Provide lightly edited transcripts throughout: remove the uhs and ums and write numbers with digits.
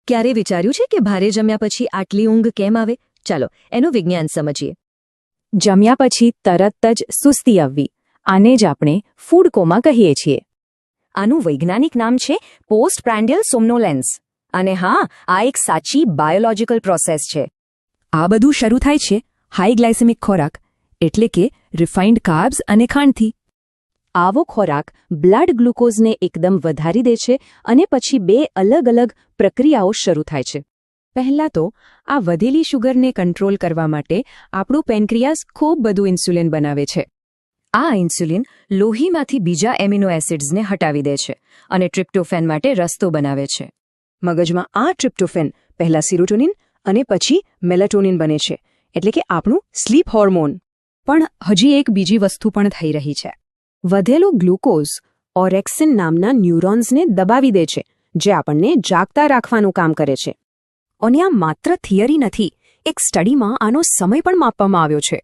ક્યારે વિચાર્યું છે કે ભારે જમ્યા પછી આટલી ઊંઘ કેમ આવે? ચાલો એનું વિજ્ઞાન સમજીએ. જમ્યા પછી તરત જ સુસ્તી આવવી, આને જ આપણે ફૂડ કોમા કહીએ છીએ. આનું વૈજ્ઞાનિક નામ છે પોસ્ટપ્રાન્ડિયલ સોમ્નોલેન્સ. અને હા, આ એક સાચી બાયોલોજિકલ પ્રોસેસ છે. આ બધું શરૂ થાય છે હાઈ ગ્લાયસેમિક ખોરાક, એટલે કે રિફાઇન્ડ કાર્બ્સ અને ખાંડથી. આવો ખોરાક બ્લડ ગ્લુકોઝને એકદમ વધારી દે છે અને પછી બે અલગ અલગ પ્રક્રિયાઓ શરૂ થાય છે. પહેલાં તો આ વધેલી શુગરને કંટ્રોલ કરવા માટે આપણું પેન્ક્રિયાસ ખૂબ બધું ઇન્સ્યુલિન બનાવે છે. આ ઇન્સ્યુલિન લોહીમાંથી બીજા એમિનો એસિડ્સને હટાવી દે છે અને ટ્રિપ્ટોફેન માટે રસ્તો બનાવે છે. મગજમાં આ ટ્રિપ્ટોફેન પહેલાં સિરોટોનિન અને પછી મેલેટોનિન બને છે, એટલે કે આપણું સ્લીપ હોર્મોન. પણ હજી એક બીજી વસ્તુ પણ થઈ રહી છે. વધેલું ગ્લુકોઝ ઓરેક્સિન નામના ન્યુરોન્સને દબાવી દે છે, જે આપણને જાગતા રાખવાનું કામ કરે છે. અને આ માત્ર થિયરી નથી, એક સ્ટડીમાં આનો સમય પણ માપવામાં આવ્યો છે.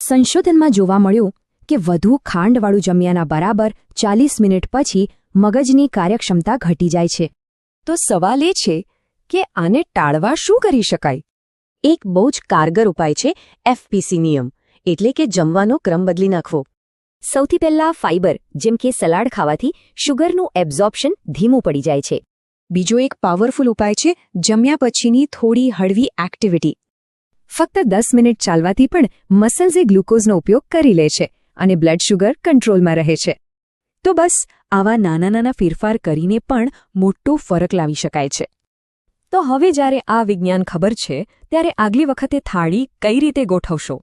સંશોધનમાં જોવા મળ્યું કે વધુ ખાંડવાળું જમ્યાના બરાબર 40 મિનિટ પછી મગજની કાર્યક્ષમતા ઘટી જાય છે. તો સવાલ એ છે કે આને ટાળવા શું કરી શકાય? એક બહુ જ કારગર ઉપાય છે FPC નિયમ, એટલે કે જમવાનો ક્રમ બદલી નાખવો. સૌથી પહેલાં ફાઇબર જેમ કે સલાડ ખાવાથી શુગરનું એબ્ઝોર્પ્શન ધીમું પડી જાય છે. બીજો એક પાવરફુલ ઉપાય છે જમ્યા પછીની થોડી હળવી એક્ટિવિટી. ફક્ત 10 મિનિટ ચાલવાથી પણ મસલ્સ એ ગ્લુકોઝનો ઉપયોગ કરી લે છે અને બ્લડ શુગર કંટ્રોલમાં રહે છે. તો બસ આવા નાના નાના ફેરફાર કરીને પણ મોટો ફરક લાવી શકાય છે. તો હવે જ્યારે આ વિજ્ઞાન ખબર છે, ત્યારે આગલી વખતે થાળી કઈ રીતે ગોઠવશો?